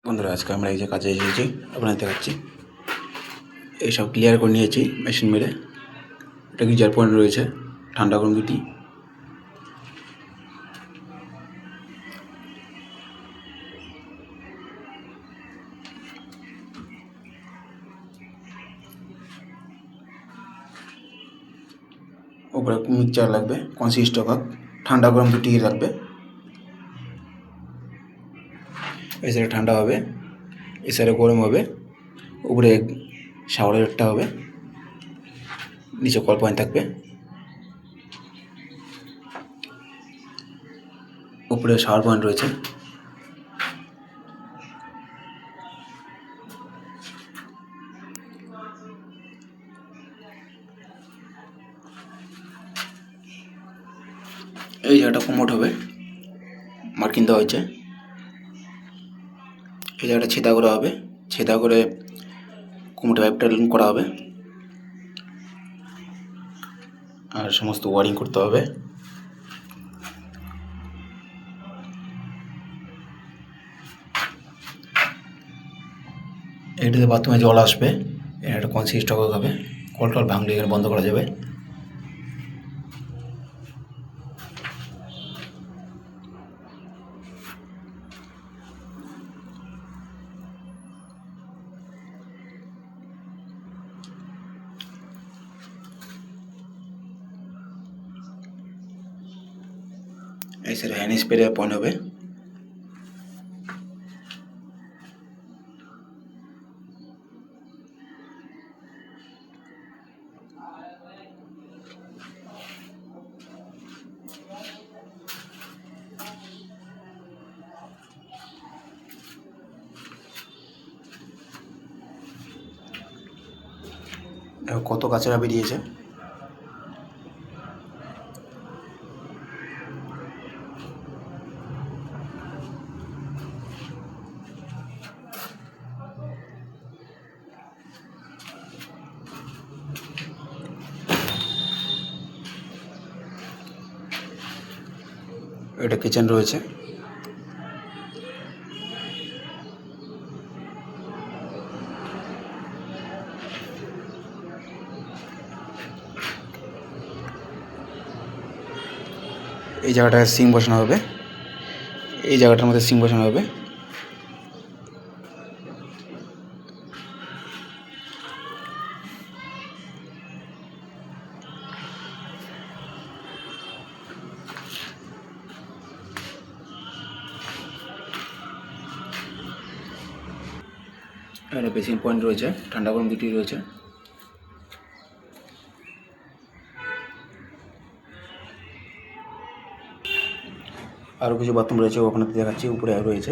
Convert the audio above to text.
বন্ধুরা, আজকে আমরা এই যে কাজে এসেছি, আপনাদের দেখাচ্ছি। এইসব ক্লিয়ার করে নিয়েছি মেশিন মেরে। এটা গিজার পয়েন্ট রয়েছে, ঠান্ডা গরম দুটি। উপরে মিক্সচার লাগবে, কনসিস্ট কাপ, ঠান্ডা গরম দুটি লাগবে। এই সাইডে ঠান্ডা হবে, এই সাইডে গরম হবে। উপরে শাওয়ারের একটা হবে, নিচে কল পয়েন্ট থাকবে। উপরে শাওয়ার পয়েন্ট রয়েছে। এই জায়গাটা কোমোড হবে, মার্কিং দেওয়া হয়েছে। এই জায়গাটা ছেদা করা হবে, ছেদা করে কোমোডে পাইপটা লিঙ্ক করা হবে আর সমস্ত ওয়ারিং করতে হবে। এটাতে বাথরুমে জল আসবে, এটা একটা কনসিস্ট হবে। কল টল ভাঙলে এখানে বন্ধ করা যাবে। এই সাইডে হ্যান্ড স্প্রে পয়েন্ট হবে। কত কাঁচরা বেরিয়েছে। এটা কিচেন রয়েছে। এই জায়গাটায় সিং বসানো হবে, এই জায়গাটার মধ্যে সিং বসানো হবে। এখানে বেসিন পয়েন্ট রয়েছে, ঠান্ডা গরম দুটি রয়েছে। আরও কিছু বাথরুম রয়েছে, ওখানে দেখাচ্ছি। উপরে রয়েছে